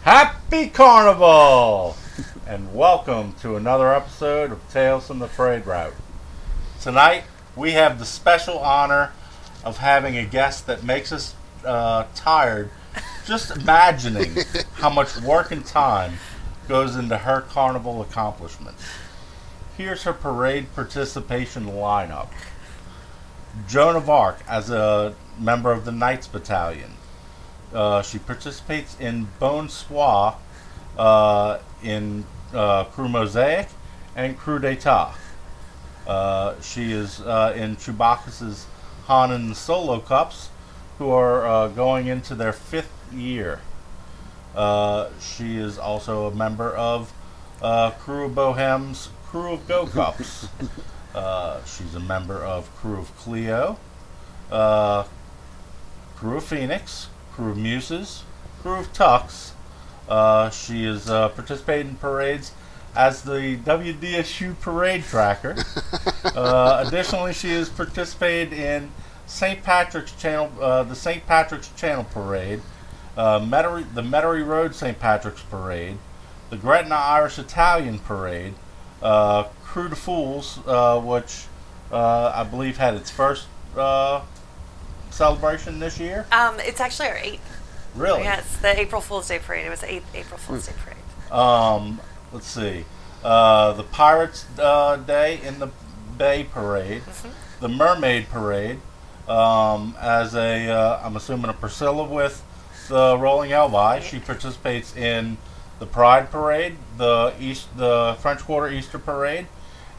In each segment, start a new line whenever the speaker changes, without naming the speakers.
Happy Carnival! And welcome to another episode of Tales from the Parade Route. Tonight, we have the special honor of having a guest that makes us tired just imagining how much work and time goes into her carnival accomplishments. Here's her parade participation lineup. Joan of Arc as a member of the Knights Battalion. She participates in Bon Soir in Crew Mosaic and Crew d'Etat. She is in Chewbacca's Han and Solo Cups, who are going into their 5th year. She is also a member of Crew of Bohem's Crew of Go Cups. She's a member of Crew of Cleo, Crew of Phoenix, Crew of Muses, Crew of Tux. She is participating in parades as the WDSU parade tracker. Additionally, she has participated in St. Patrick's Channel, the St. Patrick's Channel Parade, the Metairie Road St. Patrick's Parade, the Gretna Irish Italian Parade, Crew de Fools, which I believe had its first celebration this year.
It's actually our 8th.
Really?
Yes, the April Fool's Day Parade. It was the 8th April Fool's Day Parade.
Let's see. The Pirates Day in the Bay Parade, the Mermaid Parade, as I'm assuming a Priscilla with the Rolling Elvi. She participates in the Pride Parade, the French Quarter Easter Parade,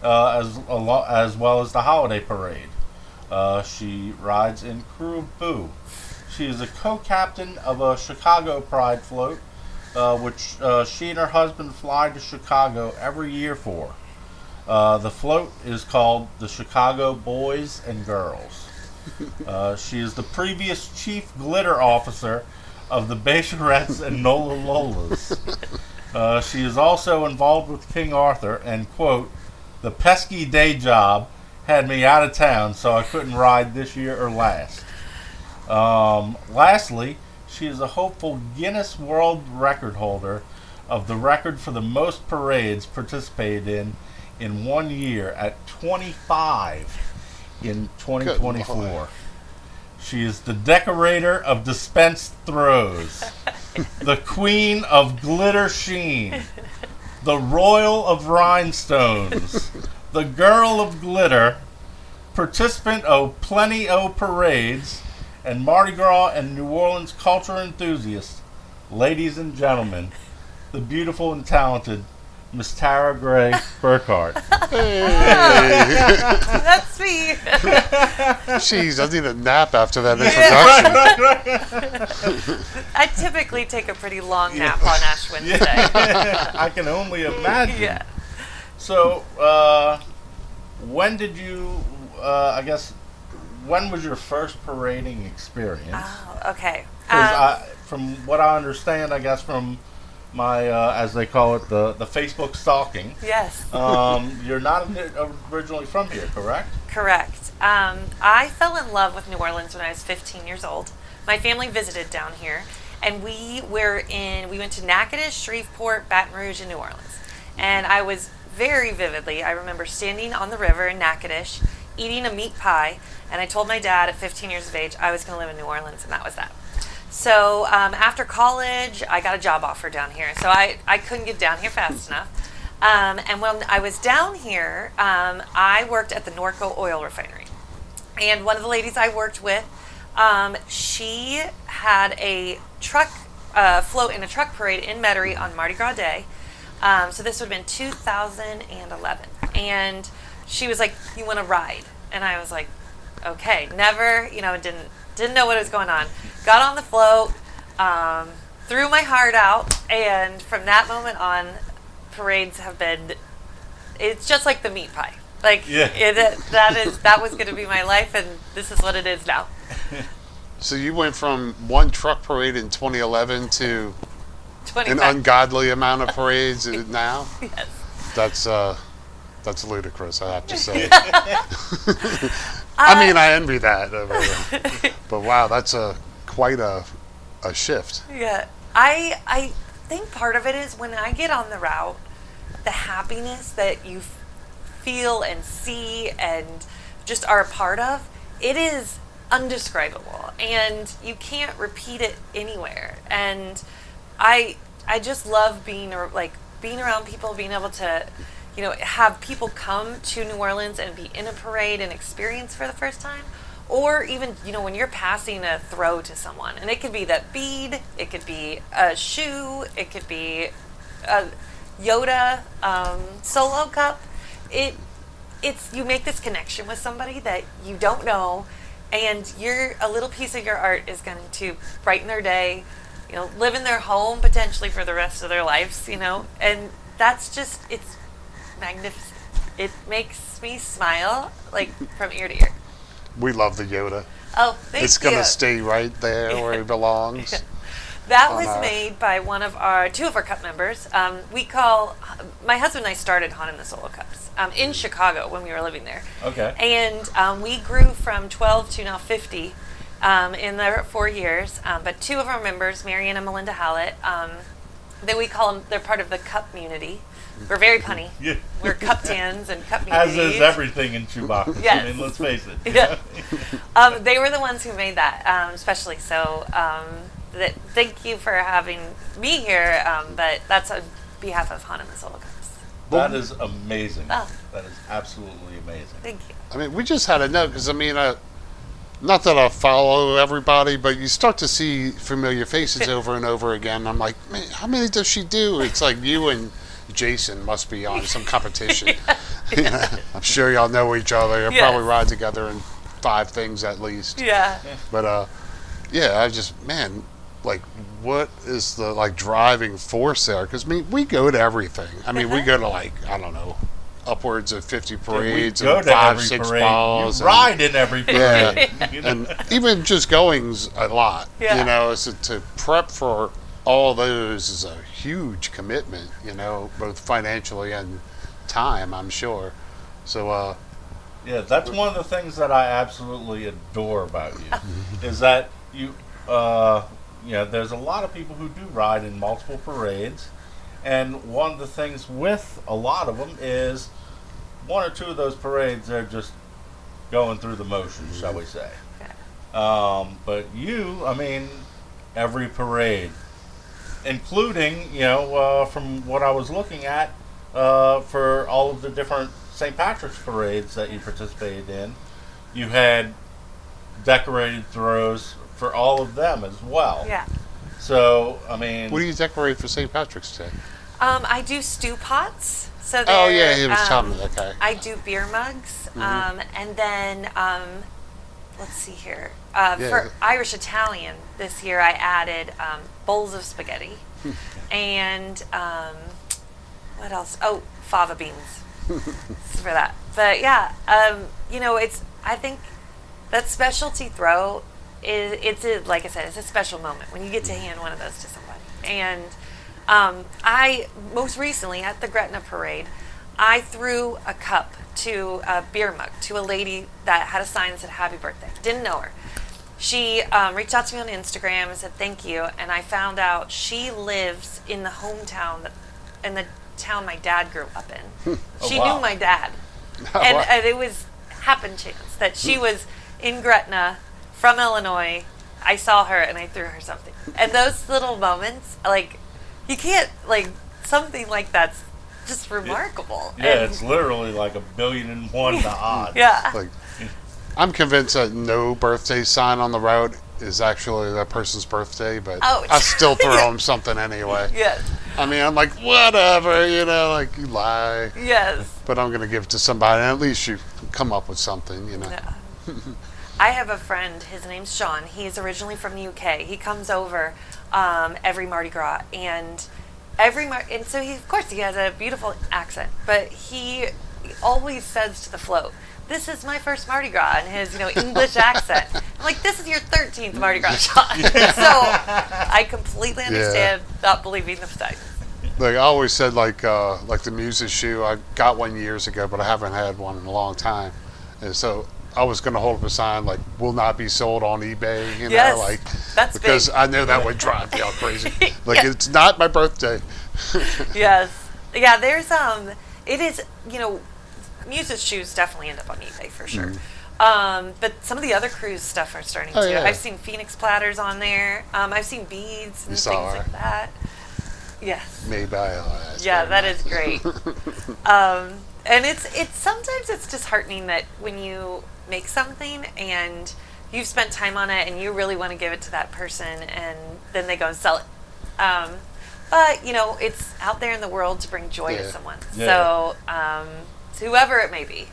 as well as the Holiday Parade. She rides in Crew of Boo. She is a co-captain of a Chicago Pride float, which she and her husband fly to Chicago every year for. The float is called the Chicago Boys and Girls. She is the previous chief glitter officer of the Bachelorettes and Nola Lolas. She is also involved with King Arthur and, quote, the pesky day job had me out of town, so I couldn't ride this year or last. Lastly, she is a hopeful Guinness World Record holder of the record for the most parades participated in 1 year at 25 in 2024. She is the decorator of dispensed throws, the queen of glitter sheen, the royal of rhinestones, the girl of glitter, participant of plenty o' parades, and Mardi Gras and New Orleans culture enthusiast, ladies and gentlemen, the beautiful and talented Miss Tara Gray Burkhart.
Hey.
That's me.
Jeez, I need a nap after that introduction.
I typically take a pretty long nap on Ash Wednesday.
I can only imagine.
Yeah.
So, when did you, when was your first parading experience?
Oh, okay.
From what I understand, I guess from my, as they call it, the Facebook stalking.
Yes.
You're not originally from here, correct?
Correct. I fell in love with New Orleans when I was 15 years old. My family visited down here, and we went to Natchitoches, Shreveport, Baton Rouge, and New Orleans. And I was very vividly, I remember standing on the river in Natchitoches, eating a meat pie, and I told my dad at 15 years of age I was going to live in New Orleans, and that was that. So after college, I got a job offer down here. So I couldn't get down here fast enough. And when I was down here, I worked at the Norco oil refinery. And one of the ladies I worked with, she had a truck float in a truck parade in Metairie on Mardi Gras Day. So this would have been 2011. And she was like, you want to ride? And I was like, okay. Never, didn't know what was going on. Got on the float, threw my heart out, and from that moment on, parades have been, it's just like the meat pie. Like, that was going to be my life, and this is what it is now.
So you went from one truck parade in 2011 to
25.
an ungodly amount of parades now?
Yes.
That's ludicrous, I have to say. I mean, I envy that. But wow, that's quite a shift.
Yeah. I think part of it is when I get on the route, the happiness that you feel and see and just are a part of, it is undescribable, and you can't repeat it anywhere. And I just love being around people, being able to, have people come to New Orleans and be in a parade and experience for the first time. Or even, when you're passing a throw to someone, and it could be that bead, it could be a shoe, it could be a Yoda solo cup. It's you make this connection with somebody that you don't know, and a little piece of your art is going to brighten their day, live in their home potentially for the rest of their lives, and that's just, it's magnificent. It makes me smile from ear to ear.
We love the Yoda.
Oh, thank you.
It's going to stay right there where it belongs.
That was made by two of our cup members. My husband and I started haunting the solo cups in Chicago when we were living there.
Okay.
And we grew from 12 to now 50 in the 4 years. But two of our members, Marianne and Melinda Hallett, we call them, they're part of the cup community. We're very punny. Yeah. We're cup tans and cup communities.
As is everything in Chewbacca.
Yes.
I mean, let's face it.
Yeah. They were the ones who made that, especially. So thank you for having me here, but that's on behalf of Han and the Solo Cups.
That is amazing.
Oh.
That is absolutely amazing.
Thank you.
I mean, we just had a note, because, not that I follow everybody, but you start to see familiar faces over and over again. I'm like, man, how many does she do? It's like you and Jason must be on some competition. I'm sure y'all know each other. You'll probably ride together in 5 things at least.
Yeah.
But, I just, what is the, driving force there? Because, we go to everything. We go to, I don't know, upwards of 50 parades and 5-6 balls.
You ride in every parade.
Yeah. And even just going's a lot.
Yeah.
So to prep for all those is a huge commitment, both financially and time, I'm sure. So,
yeah, that's one of the things that I absolutely adore about you, is that you, there's a lot of people who do ride in multiple parades, and one of the things with a lot of them is 1 or 2 of those parades, they're just going through the motions, shall we say. But you, every parade, including, from what I was looking at, for all of the different St. Patrick's parades that you participated in, you had decorated throws for all of them as well.
Yeah.
So,
what do you decorate for St. Patrick's Day?
I do stew pots. So
he was telling me. Okay.
I do beer mugs, and then let's see here. For Irish Italian this year, I added bowls of spaghetti, and what else? Oh, fava beans for that. But yeah, I think that specialty throw like I said, it's a special moment when you get to hand one of those to somebody. And I most recently at the Gretna Parade, I threw a cup to a beer mug to a lady that had a sign that said "Happy Birthday." Didn't know her. She reached out to me on Instagram and said thank you, and I found out she lives in the hometown, in the town my dad grew up in. She knew my dad, and it was happen chance that she was in Gretna from Illinois. I saw her and I threw her something, and those little moments, you can't, something like that's just remarkable.
Yeah, it's literally like 1,000,000,001 to odds.
Yeah.
I'm convinced that no birthday sign on the route is actually that person's birthday, but I still throw them something anyway.
Yes.
I'm like, whatever, you lie.
Yes.
But I'm going to give it to somebody, and at least you come up with something,
Yeah. I have a friend, his name's Sean. He's originally from the UK. He comes over every Mardi Gras, and so he has a beautiful accent, but he always says to the float, "This is my first Mardi Gras," in his English accent. I'm like, this is your 13th Mardi Gras, Sean. So I completely understand not believing the signs.
I always said, the Muse's shoe, I got one years ago, but I haven't had one in a long time. And so I was going to hold up a sign like "will not be sold on eBay," you know,
Yes,
like
that's
because
big.
I know that would drive me all crazy. Like
Yeah.
it's not my birthday.
Yes. Yeah, there's it is, Muse's shoes definitely end up on eBay for sure. But some of the other cruise stuff are starting to.
Yeah.
I've seen Phoenix platters on there. I've seen beads and
You
things
saw her.
like that. Yes.
Made by Elias.
Yeah, that is great. And it's sometimes it's disheartening that when you make something and you've spent time on it and you really want to give it to that person and then they go and sell it. But it's out there in the world to bring joy to someone.
Yeah.
So whoever it may be,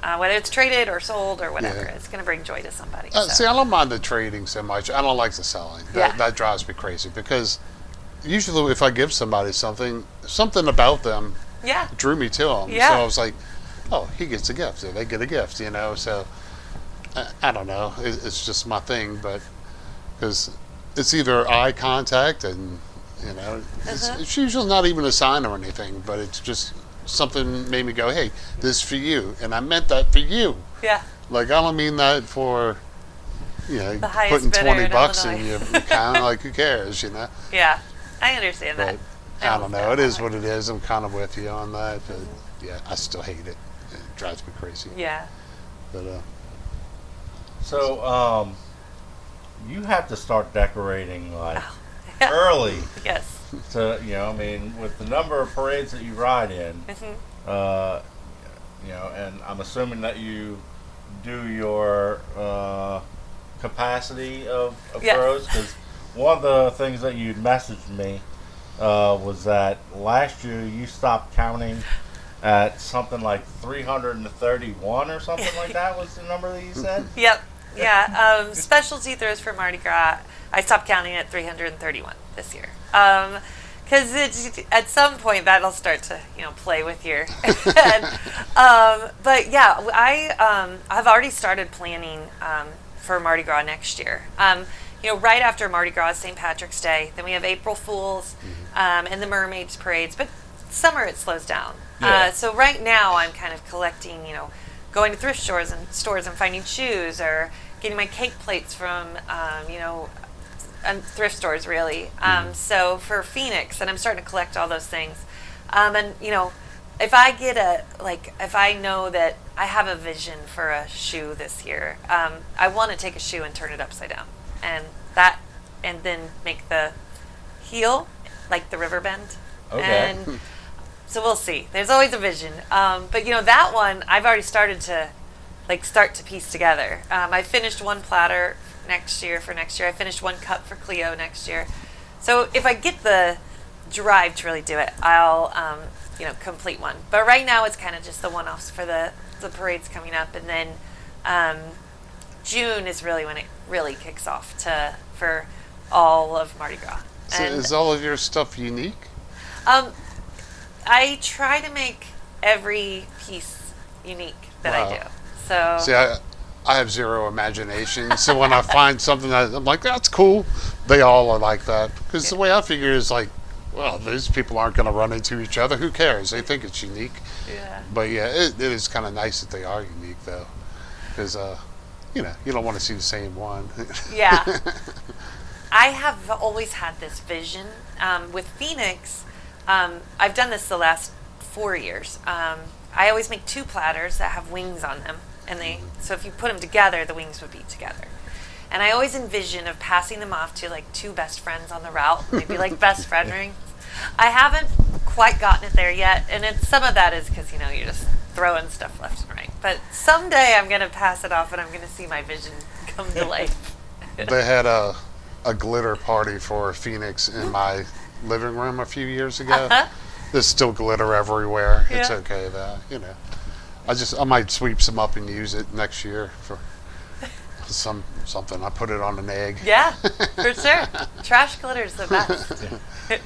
whether it's traded or sold or whatever, it's going to bring joy to somebody.
See, I don't mind the trading so much. I don't like the selling. That drives me crazy because usually if I give somebody something about them drew me to them.
Yeah.
So I was like, oh, he gets a gift. Or they get a gift, So I don't know. It's just my thing, but because it's either eye contact and, it's usually not even a sign or anything, but it's just something made me go, hey, this is for you. And I meant that for you.
Yeah.
Like, I don't mean that for,
The highest
putting
bidder in
$20 in
Illinois.
your account. Like, who cares,
Yeah. I understand that.
But I don't know. It is what it is. I'm kind of with you on that. But yeah, I still hate it. It drives me crazy.
Yeah.
But
So, you have to start decorating like
Yeah.
early
Yes.
to, with the number of parades that you ride in, and I'm assuming that you do your capacity of
Yes.
throws, because one of the things that you messaged me was that last year you stopped counting at something like 331 or something like that was the number that you said?
Yep. Yeah. Specialty throws for Mardi Gras. I stopped counting at 331 this year. Because at some point that'll start to play with your head. But yeah, I've already started planning for Mardi Gras next year. Right after Mardi Gras is St. Patrick's Day. Then we have April Fools and the Mermaids parades. But summer it slows down.
Yeah.
So right now I'm kind of collecting, going to thrift stores and finding shoes or getting my cake plates from, thrift stores really. So for Phoenix, and I'm starting to collect all those things. And if I know that I have a vision for a shoe this year, I want to take a shoe and turn it upside down, and then make the heel like the river bend.
Okay.
And so we'll see. There's always a vision. But that one I've already started to piece together. I finished one platter for next year. I finished one cup for Cleo next year. So if I get the drive to really do it, I'll complete one. But right now it's kind of just the one-offs for the parades coming up, and then June is really when it really kicks off for all of Mardi Gras.
so
And,
is all of your stuff unique?
I try to make every piece unique that I
Wow.
do. So
See, I have zero imagination. So when I find something that I'm like, that's cool, they all are like that. Because the way I figure is like, well, these people aren't going to run into each other. Who cares? They think it's unique.
yeah.
But yeah, it is kind of nice that they are unique, though. Because, you don't want to see the same one.
Yeah. I have always had this vision. With Phoenix, I've done this the last 4 years. I always make 2 platters that have wings on them. So if you put them together, the wings would be together. And I always envision of passing them off to like 2 best friends on the route. They'd be like best friend rings. I haven't quite gotten it there yet. And some of that is because, you're just throwing stuff left and right. But someday I'm going to pass it off and I'm going to see my vision come to life.
They had a glitter party for Phoenix in my living room a few years ago. There's still glitter everywhere. It's
Yeah.
okay though, I might sweep some up and use it next year for something. I put it on an egg.
Yeah, for sure. Trash glitter's the best.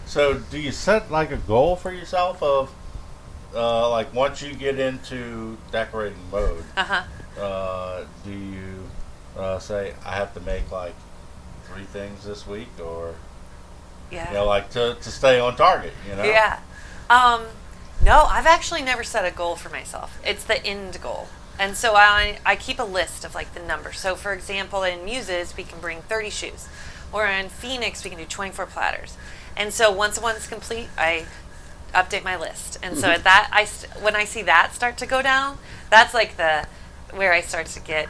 So, do you set like a goal for yourself of, like once you get into decorating mode, do you say I have to make like 3 things this week, or
Yeah.
like to stay on target,
Yeah. No, I've actually never set a goal for myself. It's the end goal. And so I keep a list of like the numbers. So for example, in Muses, we can bring 30 shoes. Or in Phoenix, we can do 24 platters. And so once one's complete, I update my list. And so at that, when I see that start to go down, that's like where I start to get,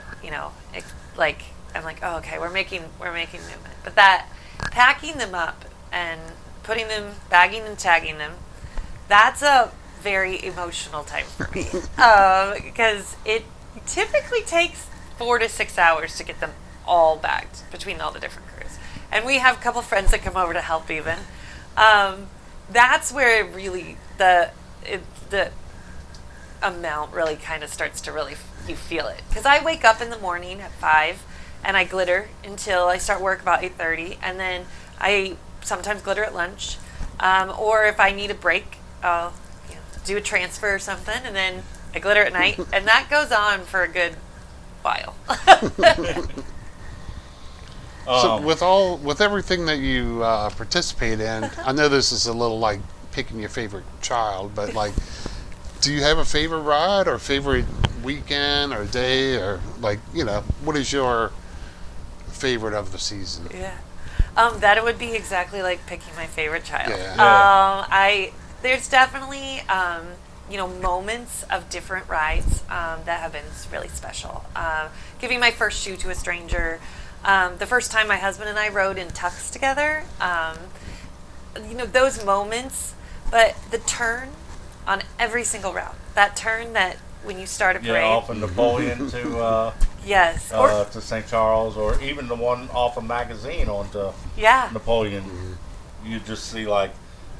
like, I'm like, oh, okay, we're making movement. But that packing them up and putting them, bagging and tagging them, that's a very emotional time for me. Because it typically takes 4 to 6 hours to get them all bagged between all the different crews. And we have a couple friends that come over to help even. That's where it really, the amount really kind of starts to really, you feel it. Because I wake up in the morning at 5 and I glitter until I start work about 8:30. And then I sometimes glitter at lunch. Or if I need a break, I'll do a transfer or something. And then I glitter at night. And that goes on for a good while.
So with everything that you participate in, I know this is a little like picking your favorite child, but like, do you have a favorite ride or favorite weekend or day, or like, what is your favorite of the season?
Yeah, that would be exactly like picking my favorite child.
Yeah.
There's definitely moments of different rides that have been really special. Giving my first shoe to a stranger. The first time my husband and I rode in tux together, those moments, but the turn on every single route, that turn that when you start a parade.
Yeah, off of Napoleon to
yes,
to St. Charles, or even the one off of Magazine onto Napoleon. You just see like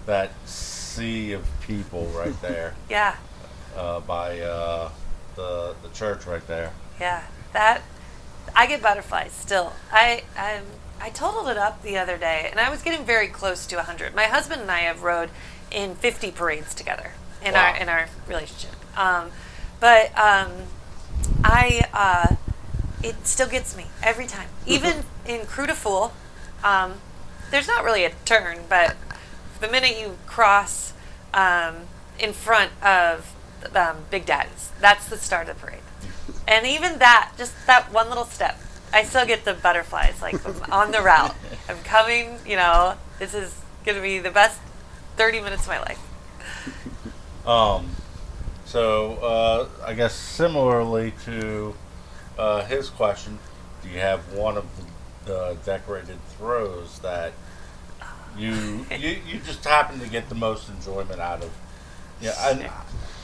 that sea of people right there.
Yeah.
By the church right there.
Yeah, that. I get butterflies still. I totaled it up the other day, and I was getting very close to 100. My husband and I have rode in 50 parades together in our relationship. It still gets me every time. Even in Crew de Fool, there's not really a turn, but the minute you cross in front of Big Daddy's, that's the start of the parade. And even that, just that one little step, I still get the butterflies, like on the route. I'm coming, this is going to be the best 30 minutes of my life.
So I guess similarly to his question, do you have one of the decorated throws that you just happen to get the most enjoyment out of? Yeah,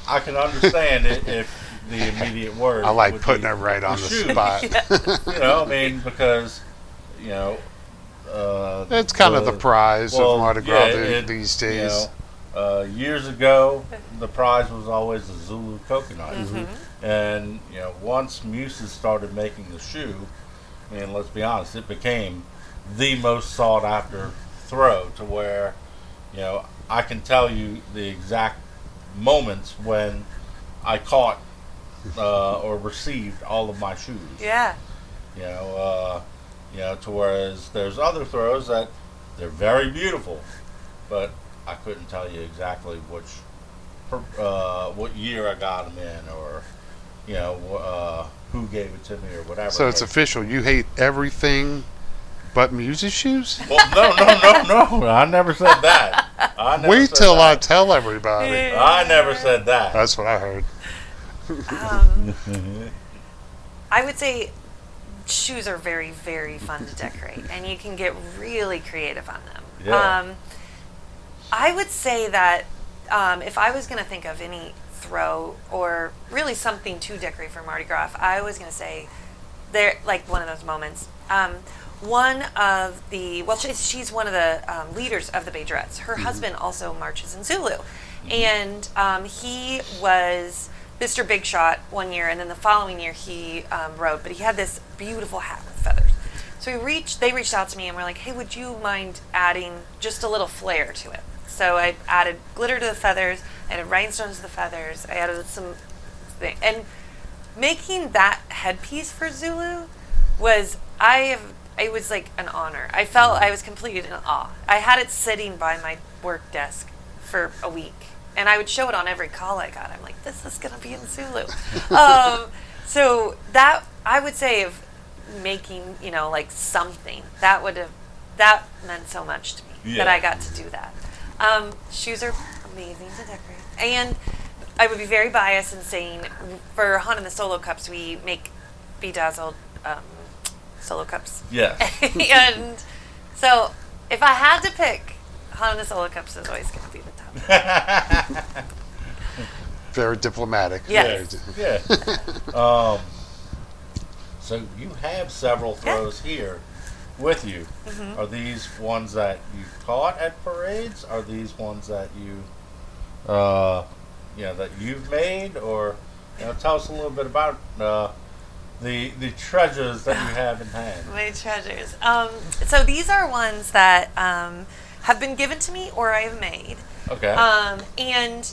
I can understand it if the immediate word.
I like putting it right on the spot.
Because
it's kind of the prize of Mardi Gras these days.
Years ago, the prize was always the Zulu coconut, and once Muses started making the shoe, let's be honest, it became the most sought after throw, to where I can tell you the exact moments when I caught or received all of my shoes.
Yeah.
To whereas there's other throws that they're very beautiful, but I couldn't tell you exactly what year I got them in, or who gave it to me or whatever.
So it's official. You hate everything but Muses shoes?
Well, no. I never said that.
Wait till I tell everybody.
I never said that.
That's what I heard.
I would say shoes are very, very fun to decorate, and you can get really creative on them.
Yeah.
I would say that if I was going to think of any throw or really something to decorate for Mardi Gras, I was going to say they're like one of those moments. She's one of the leaders of the Bajorettes. Her husband also marches in Zulu, and he was Mr. Big Shot one year, and then the following year he rode, but he had this beautiful hat with feathers. So they reached out to me and were like, hey, would you mind adding just a little flair to it? So I added glitter to the feathers, I added rhinestones to the feathers, I added some thing. And making that headpiece for Zulu it was like an honor. I felt I was completely in awe. I had it sitting by my work desk for a week, and I would show it on every call I got. I'm like, this is going to be in Zulu. So that, I would say, of making, like something, that meant so much to me that I got to do that. Shoes are amazing to decorate. And I would be very biased in saying for Han and the Solo Cups, we make bedazzled Solo Cups.
Yeah.
And so if I had to pick, Han and the Solo Cups is always going to be the top.
Very diplomatic.
Yes.
Yeah. So you have several throws here with you. Mm-hmm. Are these ones that you caught at parades? Are these ones that you, that you've made? Or tell us a little bit about the treasures that you have in hand.
My treasures. So these are ones that have been given to me or I have made.
Okay.
And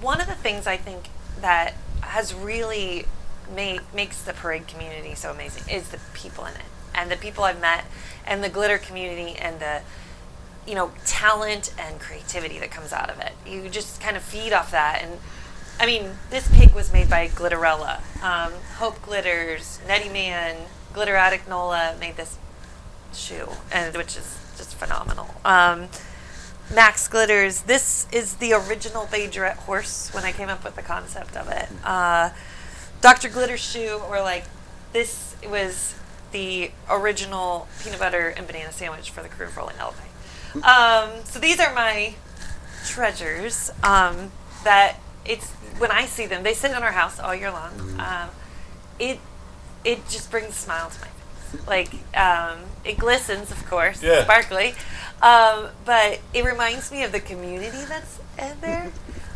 one of the things I think that has really makes the parade community so amazing is the people in it, and the people I've met, and the glitter community, and the talent and creativity that comes out of it. You just kind of feed off that. And I mean, this pig was made by Glitterella, Hope Glitters, Nettie Man, Glitter Addict Nola made this shoe, and which is just phenomenal. Max Glitters. This is the original Paraderer horse when I came up with the concept of it. Dr. Glitter's shoe, or this was the original peanut butter and banana sandwich for the crew of Rolling Elephant. So these are my treasures. That it's when I see them, they sit in our house all year long. It just brings a smile to my face. It glistens, of course, sparkly. But it reminds me of the community that's in there,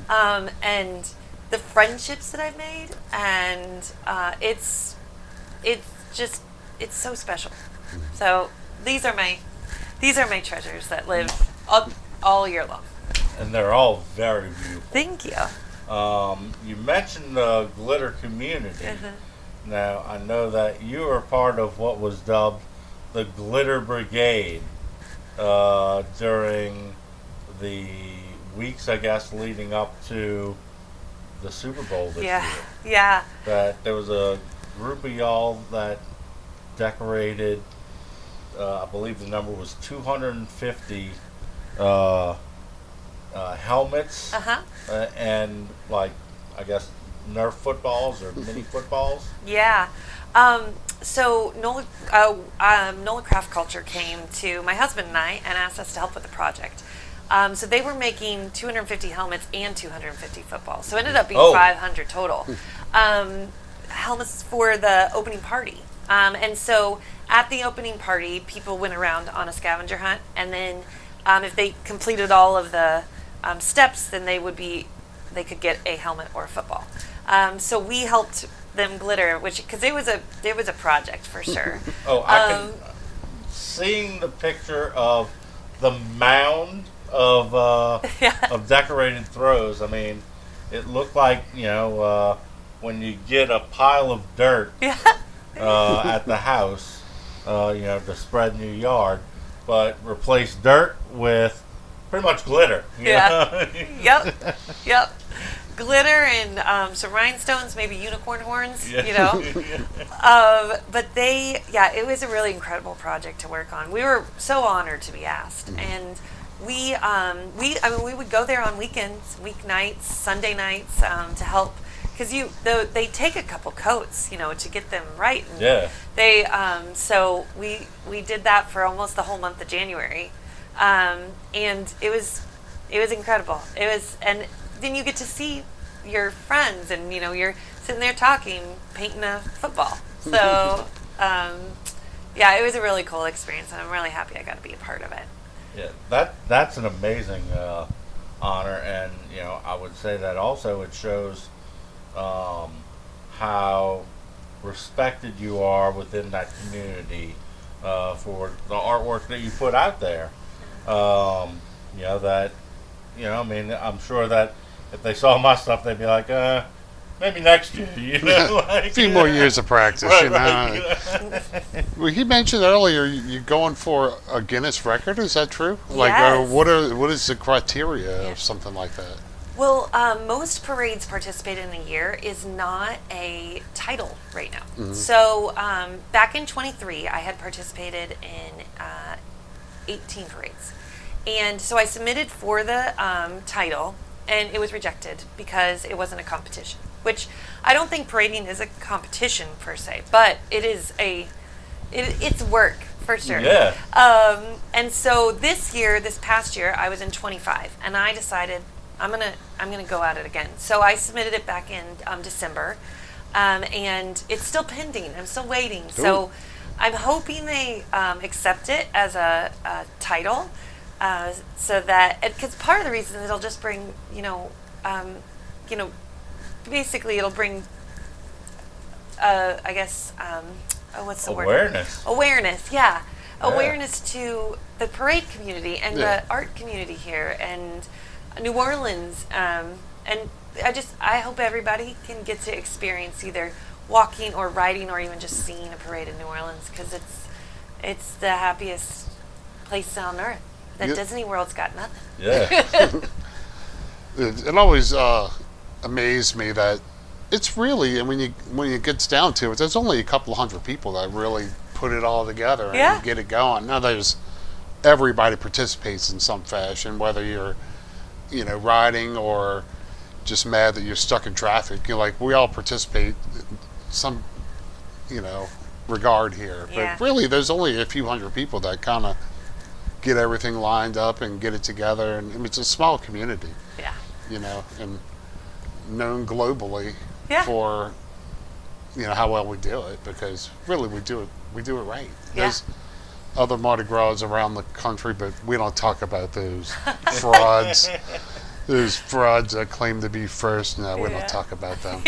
and the friendships that I've made, and it's so special. So these are my treasures that live all year long.
And they're all very beautiful.
Thank you.
You mentioned the glitter community. Mm-hmm. Now, I know that you are part of what was dubbed the Glitter Brigade during the weeks, I guess, leading up to the Super Bowl this year.
Yeah.
That there was a group of y'all that decorated, I believe the number was 250 helmets. And I guess Nerf footballs or mini footballs.
Yeah. So Nola Craft Culture came to my husband and I and asked us to help with the project. So they were making 250 helmets and 250 footballs. So it ended up being 500 total. Helmets for the opening party. And so at the opening party, people went around on a scavenger hunt, and then if they completed all of the steps, then they could get a helmet or a football. So we helped them glitter, because it was a project for sure.
Seeing the picture of the mound of decorated throws. I mean, it looked like when you get a pile of dirt at the house, to spread in your yard, but replace dirt with pretty much glitter.
Yep. Glitter and some rhinestones, maybe unicorn horns, But it was a really incredible project to work on. We were so honored to be asked. And we would go there on weekends, weeknights, Sunday nights, to help, because they take a couple coats, to get them right. And so we did that for almost the whole month of January. And it was incredible. And then you get to see your friends, and you're sitting there talking, painting a football. So it was a really cool experience, and I'm really happy I got to be a part of it.
Yeah, that's an amazing honor, and I would say that also it shows how respected you are within that community for the artwork that you put out there. I'm sure that if they saw my stuff, they'd be like, maybe next year,
a few more years of practice,
right.
Well, he mentioned earlier you're going for a Guinness record. Is that true?
Yes.
What is the criteria of something like that?
Well, most parades participated in a year is not a title right now.
Mm-hmm.
So back in 23, I had participated in 18 parades. And so I submitted for the title, and it was rejected because it wasn't a competition, which I don't think parading is a competition per se, but it is it's work for sure.
Yeah.
And so this past year, I was in 25, and I decided I'm gonna go at it again. So I submitted it back in December, and it's still pending. I'm still waiting.
Ooh.
So I'm hoping they accept it as a title, so that because part of the reason it'll just bring basically it'll bring I guess what's the
Awareness.
word? Awareness, yeah.
Yeah.
Awareness to the parade community and
Yeah.
the art community here and New Orleans, and I hope everybody can get to experience either walking or riding or even just seeing a parade in New Orleans, because it's the happiest place on earth. That
Yeah.
Disney World's got nothing.
Yeah.
It always amazed me that it's really, and when it gets down to it, there's only a couple hundred people that really put it all together and
Yeah.
get it going. Now everybody participates in some fashion, whether you're riding or just mad that you're stuck in traffic. We all participate in some regard here.
Yeah.
But really, there's only a few hundred people that kind of get everything lined up and get it together, and it's a small community,
Yeah.
and known globally
Yeah.
for how well we do it, because really we do it right.
Yeah.
There's other Mardi Gras around the country, but we don't talk about those frauds. Those frauds that claim to be first. No, we
Yeah.
don't talk about them.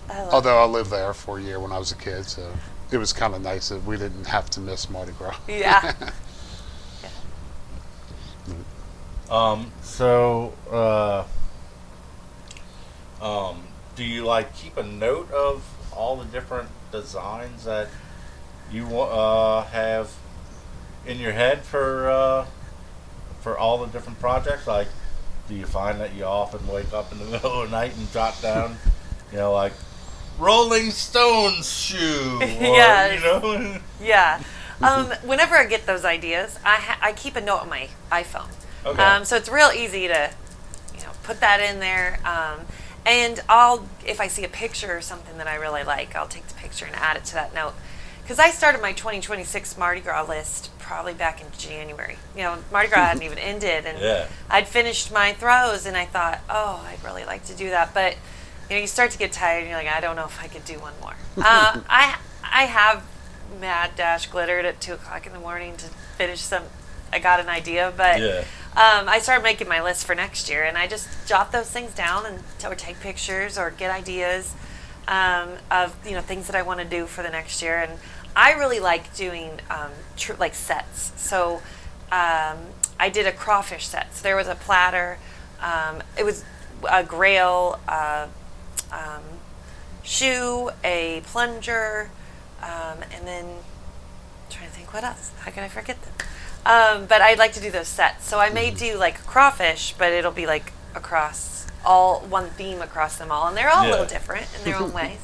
I love
Although I lived there for a year when I was a kid, so it was kind of nice that we didn't have to miss Mardi Gras.
Yeah.
Do you keep a note of all the different designs that you have in your head for all the different projects? Do you find that you often wake up in the middle of the night and jot down, Rolling Stones shoe, or,
Yes. Yeah. Whenever I get those ideas, I keep a note on my iPhone.
Okay.
So it's real easy to, put that in there. And if I see a picture or something that I really like, I'll take the picture and add it to that note. Because I started my 2026 Mardi Gras list probably back in January. Mardi Gras hadn't even ended, and
Yeah.
I'd finished my throws, and I thought, oh, I'd really like to do that. But, you start to get tired, and you're like, I don't know if I could do one more. I have mad dash glittered at 2 o'clock in the morning to finish some. I got an idea, but
Yeah.
I started making my list for next year, and I just jot those things down or take pictures or get ideas of things that I want to do for the next year. And I really like doing sets. So I did a crawfish set. So there was a platter. It was a grail, shoe, a plunger, and then I'm trying to think what else. How can I forget them? But I'd like to do those sets. So I may do a crawfish, but it'll be across all one theme across them all, and they're all a little different in their own ways.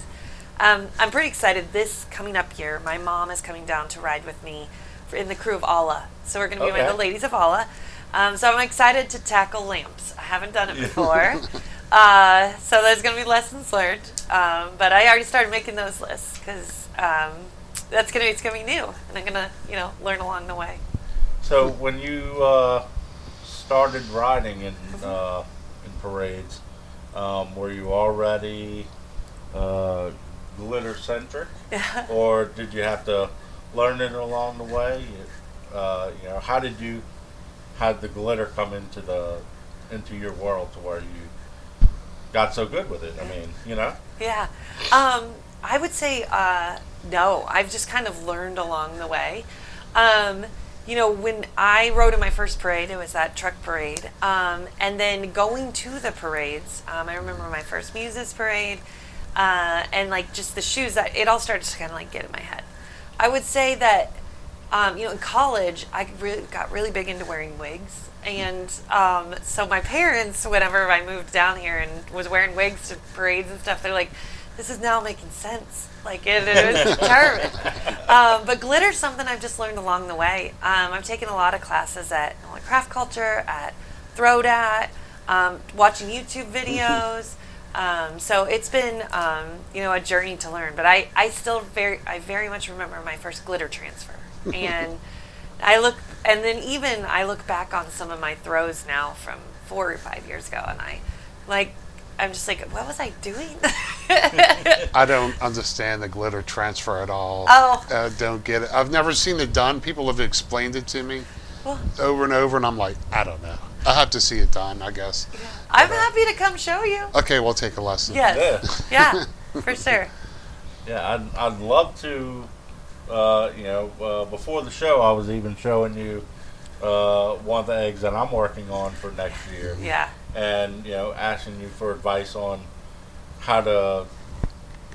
I'm pretty excited. This coming up year, my mom is coming down to ride with me in the crew of Allah. So we're going to be
Okay.
the ladies of Allah. So I'm excited to tackle lamps. I haven't done it before. So there's going to be lessons learned. But I already started making those lists because it's going to be new, and I'm going to learn along the way.
So when you started riding in parades, were you already glitter centric, or did you have to learn it along the way? How did the glitter come into your world to where you got so good with it? I mean,
Yeah. I would say no. I've just kind of learned along the way. When I rode in my first parade, it was that truck parade. And then going to the parades, I remember my first Muses parade, and just the shoes, that it all started to kind of get in my head. I would say that, in college, I got really big into wearing wigs. And so my parents, whenever I moved down here and was wearing wigs to parades and stuff, they're like, this is now making sense. Like, it was determined. But glitter's something I've just learned along the way. I've taken a lot of classes at Craft Culture, at Throwdat, watching YouTube videos. So it's been, a journey to learn. But I very much remember my first glitter transfer. And I look back on some of my throws now from 4 or 5 years ago, and I'm just like, what was I doing?
I don't understand the glitter transfer at all.
Oh.
I don't get it. I've never seen it done. People have explained it to me over and over, and I'm like, I don't know. I'll have to see it done, I guess.
Yeah. I'm happy to come show you.
Okay, we'll take a lesson.
Yes. Yeah, for sure.
Yeah, I'd love to. Before the show, I was even showing you one of the eggs that I'm working on for next year.
Yeah.
And asking you for advice on how to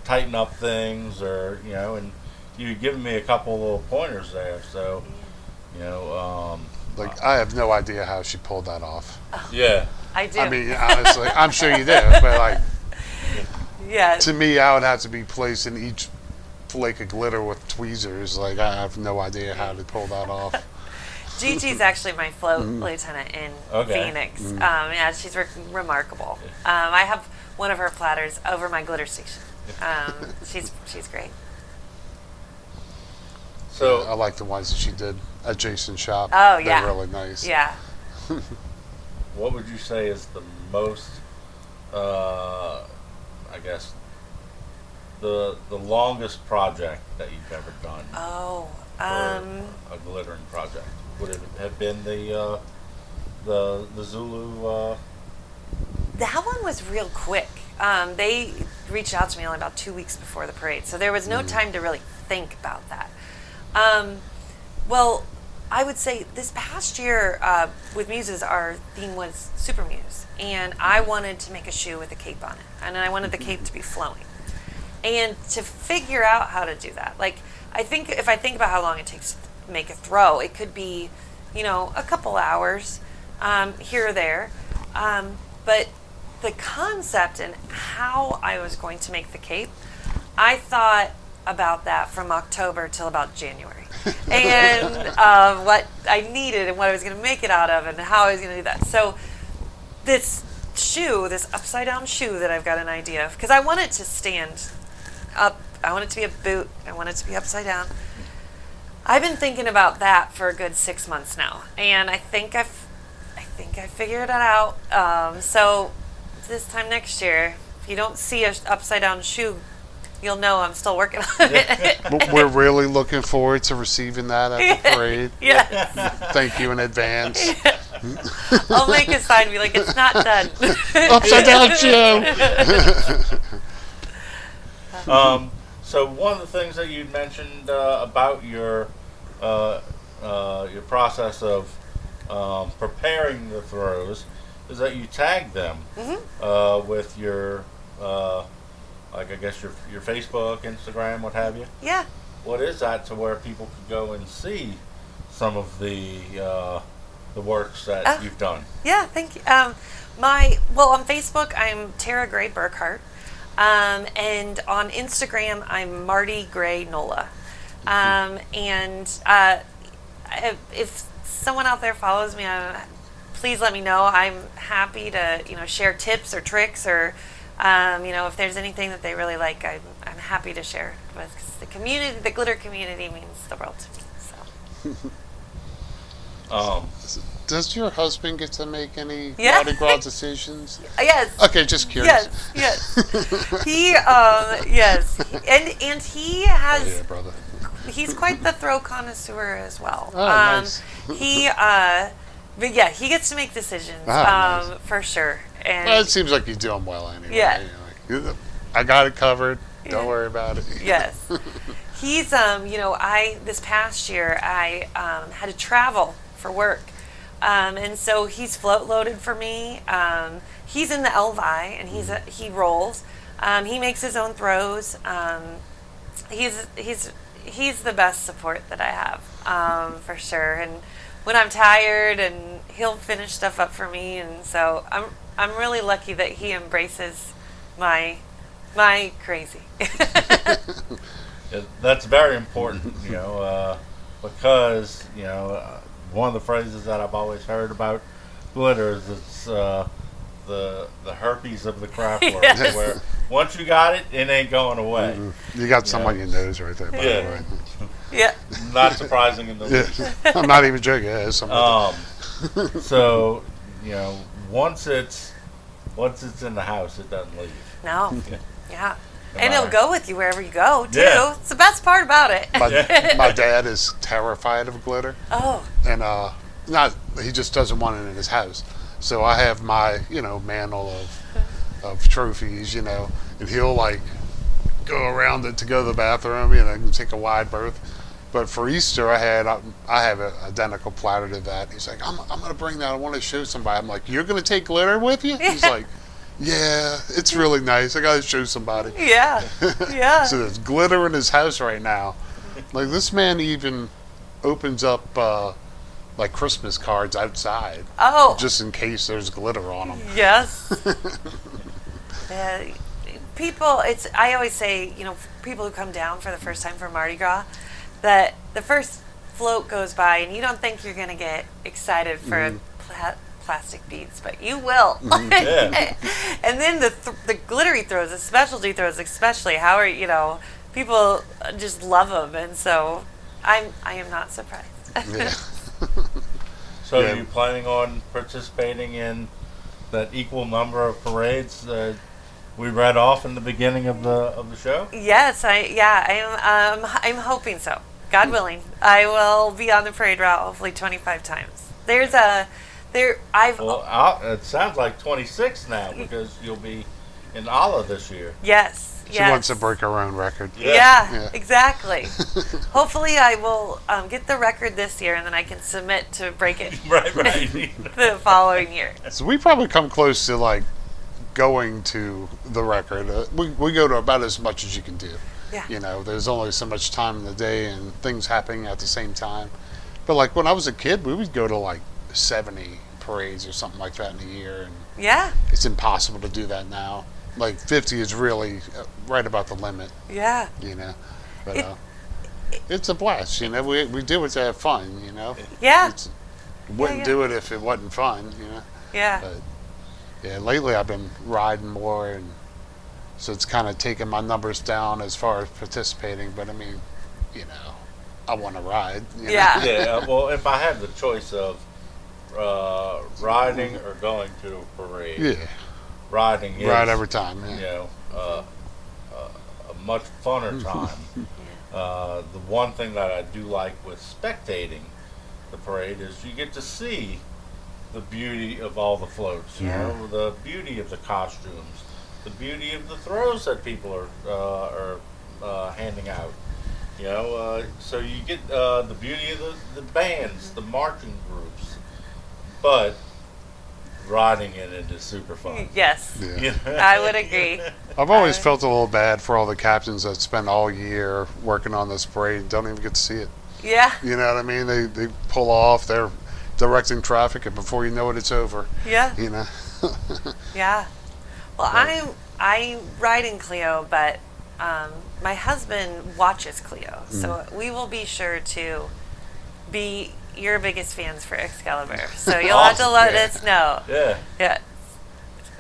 tighten up things, or and you giving me a couple little pointers there. So,
I have no idea how she pulled that off.
Yeah.
I do.
I mean, honestly, I'm sure you did, but
yeah.
To me, I would have to be placing each flake of glitter with tweezers. I have no idea how to pull that off.
Gigi's actually my float lieutenant in Phoenix. Yeah, she's remarkable. I have one of her platters over my glitter station. She's great.
So
I like the ones that she did at Jason's shop.
Oh, yeah.
They're really nice.
Yeah.
what would you say is the most, I guess, the longest project that you've ever done?
Oh,
a glittering project. Would it have been the Zulu?
that one was real quick. They reached out to me only about 2 weeks before the parade, so there was no time to really think about that. Well, I would say this past year with Muses, our theme was Super Muse, and I wanted to make a shoe with a cape on it, and I wanted the cape to be flowing. And to figure out how to do that, I think if I think about how long it takes to make a throw, it could be, a couple hours here or there. But the concept and how I was going to make the cape, I thought about that from October till about January. And what I needed and what I was going to make it out of and how I was going to do that. So this shoe, this upside down shoe that I've got an idea of, because I want it to stand up. I want it to be a boot. I want it to be upside down. I've been thinking about that for a good 6 months now, and I think I figured it out. So this time next year, if you don't see an upside down shoe, you'll know I'm still working on it.
We're really looking forward to receiving that at the parade.
Yes.
Thank you in advance.
I'll make a sign and be like, it's not done.
Upside down shoe.
So one of the things that you mentioned about your process of preparing the throws is that you tag them with your I guess your Facebook, Instagram, what have you.
Yeah.
What is that to where people could go and see some of the works that you've done?
Yeah, thank you. On Facebook, I'm Tara Gray Burkhart. And on Instagram, I'm Marty Gray Nola. If someone out there follows me, please let me know. I'm happy to, share tips or tricks or, if there's anything that they really like, I'm happy to share with, 'cause the community, the glitter community means the world to me. So.
Does your husband get to make any
Yeah.
Mardi Gras decisions?
Yes.
Okay, just curious.
Yes. He, yes, and he has.
Yeah, brother.
He's quite the throw connoisseur as well.
Oh, nice.
But yeah, he gets to make decisions,
Nice.
for sure. And
Well, it seems like you're doing well anyway.
Yeah.
I got it covered.
Yeah.
Don't worry about it.
yes, he's this past year I had to travel for work, and so he's float loaded for me. He's in the Elvi and he rolls. He makes his own throws. He's the best support that I have, for sure. And when I'm tired, and he'll finish stuff up for me. And so I'm really lucky that he embraces my crazy.
That's very important, because one of the phrases that I've always heard about glitter is it's the herpes of the craft world,
Yes.
where once you got it, it ain't going away.
You got some on your nose right there, by
Yeah.
the way.
Yeah.
Not surprising in the least.
Yeah. I'm not even joking. Yeah, there's something
So once it's in the house, it doesn't leave.
No. Yeah.
No
And it'll
matter.
go with you wherever you go, too.
Yeah.
It's the best part about it.
my dad is terrified of glitter,
Oh.
and he just doesn't want it in his house. So I have my mantle of trophies, and he'll like go around it to go to the bathroom, and take a wide berth. But for Easter, I have an identical platter to that. He's like, I'm gonna bring that. I want to show somebody. I'm like, you're gonna take glitter with you? He's like, yeah, it's really nice. I gotta show somebody.
Yeah. Yeah.
So there's glitter in his house right now. Like, this man even opens up like Christmas cards outside,
Oh.
just in case there's glitter on them.
Yes. People, I always say, people who come down for the first time for Mardi Gras, that the first float goes by and you don't think you're going to get excited for plastic beads, but you will.
Yeah.
And then the glittery throws, the specialty throws especially, people just love them. And so I am not surprised.
Yeah.
So
Yeah.
are you planning on participating in that equal number of parades that we read off in the beginning of the show?
Yes, I'm hoping so. God willing, I will be on the parade route hopefully 25 times.
It sounds like 26 now, because you'll be in Allah this year.
Yes.
She wants to break her own record.
Yeah, exactly. Hopefully I will get the record this year, and then I can submit to break it
Right.
the following year.
So we probably come close to like going to the record. We go to about as much as you can do.
Yeah.
There's only so much time in the day and things happening at the same time. But like when I was a kid, we would go to like 70 parades or something like that in a year, and
Yeah.
it's impossible to do that now. Like 50 is really right about the limit,
Yeah.
But it's a blast, We do it to have fun,
Yeah.
Wouldn't
yeah.
do it if it wasn't fun,
Yeah.
But yeah, lately I've been riding more, and so it's kind of taken my numbers down as far as participating. But I mean, I want to ride.
Yeah.
Yeah. Well, if I had the choice of riding or going to a parade,
Yeah,
riding is
ride every time. Yeah.
a much funner time. The one thing that I do like with spectating the parade is you get to see the beauty of all the floats, the beauty of the costumes, the beauty of the throws that people are handing out. So you get the beauty of the bands, the marching groups, but riding in it is super fun.
Yes.
Yeah.
I would agree.
I've always felt a little bad for all the captains that spend all year working on this parade and don't even get to see it.
Yeah.
You know what I mean? They pull off, they're directing traffic, and before you know it, it's over.
Yeah.
Yeah.
Well, I ride in Clio, but my husband watches Clio, so we will be sure to be your biggest fans for Excalibur. So you'll have to
Awesome.
let us know.
Yeah.
Yeah.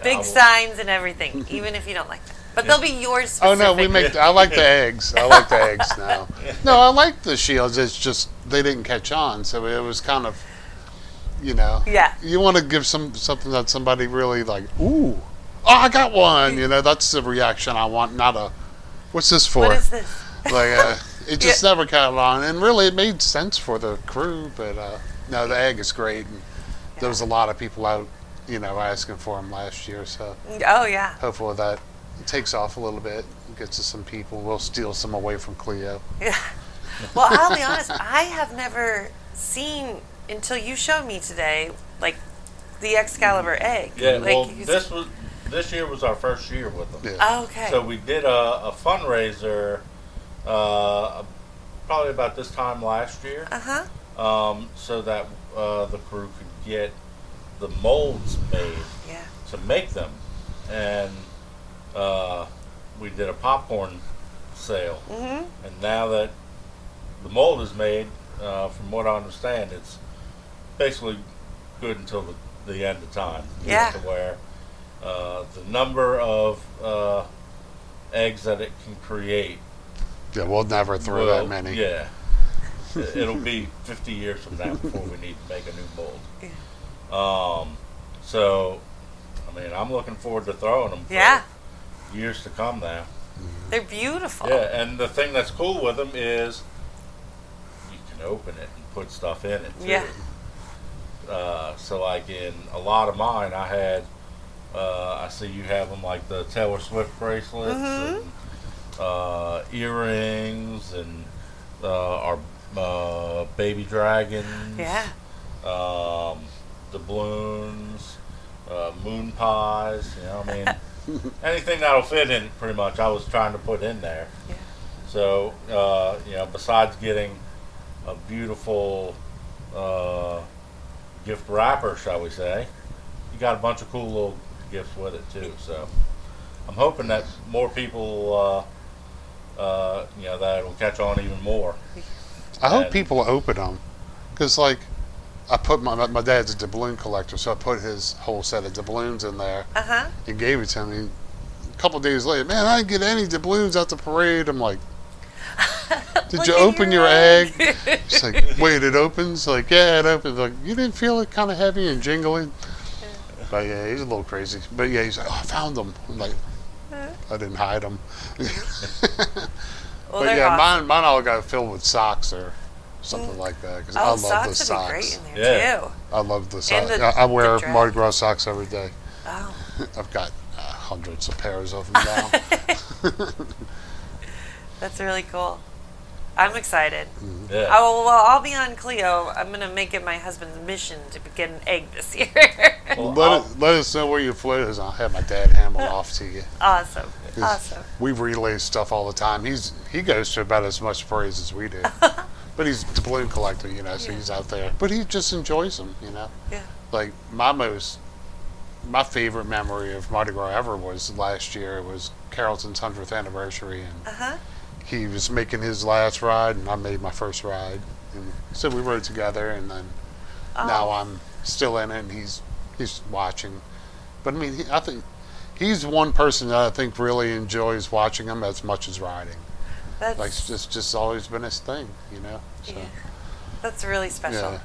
Big
will.
signs and everything, even if you don't like them. But they'll be yours
Oh
specifically.
no, I like the eggs. I like the eggs now. No, I like the shields. It's just they didn't catch on, so it was kind of,
Yeah.
You want to give something that somebody really like. Ooh, I got one. That's the reaction I want. Not a, what's this for?
What is this?
Like it just never caught on, and really it made sense for the crew. But no, the egg is great, and there was a lot of people out, asking for them last year. So
Oh, yeah.
hopefully that takes off a little bit, gets to some people. We'll steal some away from Clio.
Yeah. Well, I'll be honest, I have never seen, until you showed me today, like, the Excalibur Egg.
Yeah.
Like,
Well, this year was our first year with them.
Yeah.
Oh, okay.
So we did a fundraiser probably about this time last year.
Uh-huh.
so that the crew could get the molds made
Yeah.
to make them. And we did a popcorn sale.
Mm-hmm.
And now that the mold is made, from what I understand, it's basically good until the end of time.
Yeah.
To where the number of eggs that it can create.
Yeah, we'll never throw
will-
that many.
Yeah. It'll be 50 years from now before we need to make a new mold. So, I mean, I'm looking forward to throwing them
Yeah.
for years to come now.
They're beautiful.
Yeah, and the thing that's cool with them is you can open it and put stuff in it too.
Yeah.
So like in a lot of mine, I had, I see you have them like the Taylor Swift bracelets and earrings and our baby dragons.
Yeah.
Doubloons, moon pies. You know, I mean, anything that'll fit in pretty much. I was trying to put in there.
Yeah.
So you know, besides getting a beautiful gift wrapper, shall we say, you got a bunch of cool little gifts with it too. So I'm hoping that more people, you know, that it'll catch on even more.
I hope
And-
people open them, because like I put my dad's a doubloon collector, so I put his whole set of doubloons in there
Uh-huh.
and gave it to him. A couple days later, man, I didn't get any doubloons at the parade. I'm like, did
Look
you
at
open your egg?
egg.
It's like, wait, it opens? Like, yeah, it opens. Like, you didn't feel it kind of heavy and jingling? But yeah, he's a little crazy. But yeah, he's like, oh, I found them. I'm like, I didn't hide them.
Well,
But
they're
yeah,
awesome.
mine all got filled with socks or something like that. Cause I
Oh,
love the
socks would be great
socks.
in there
Yeah.
too.
I love the
And
socks.
the-
I wear
the dress.
Mardi Gras socks every day.
Oh.
I've got hundreds of pairs of them now.
That's really cool. I'm excited.
Yeah.
Oh, well, I'll be on Clio. I'm going to make it my husband's mission to get an egg this year.
Well,
Let us know where your float is. I'll have my dad hammer it off to you.
Awesome.
'Cause
Awesome.
We relay stuff all the time. He goes to about as much parades as we do. But he's a balloon collector, you know, so
Yeah.
he's out there. But he just enjoys them, you know.
Yeah.
Like my favorite memory of Mardi Gras ever was last year. It was Carrollton's 100th anniversary, and
Uh-huh.
he was making his last ride, and I made my first ride. And so we rode together, and then now I'm still in it, and he's watching. But I mean, I think he's one person that I think really enjoys watching him as much as riding.
That's,
Like it's just always been his thing, you know. So,
yeah. That's really special.
yeah.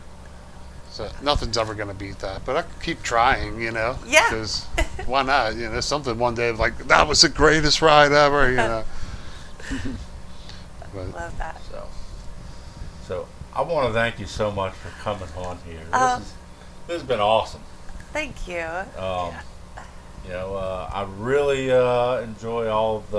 So nothing's ever gonna beat that, but I keep trying, you know.
Yeah.
Because why not? You know, something one day like that was the greatest ride ever, you know. But
Love that.
So I want to thank you so much for coming on here.
Oh.
This has been awesome.
Thank you.
You know, I really enjoy all of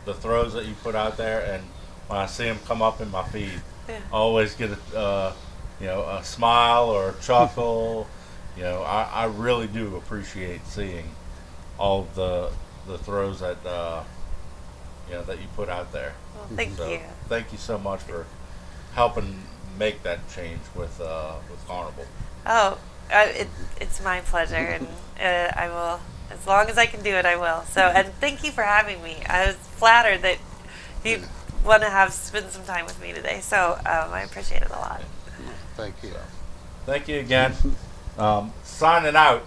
the throws that you put out there, and when I see them come up in my feed,
Yeah.
I always get a you know, a smile or a chuckle. You know, I really do appreciate seeing all of the throws that you know, that you put out there.
Well, thank
So
you.
thank you so much for helping make that change with Carnival.
Oh, it's my pleasure, and I will, as long as I can do it, I will. So, and thank you for having me. I was flattered that you want to spend some time with me today. So I appreciate it a lot.
thank you.
Thank you again. Signing out.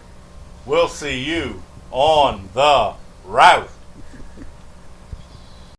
We'll see you on the route.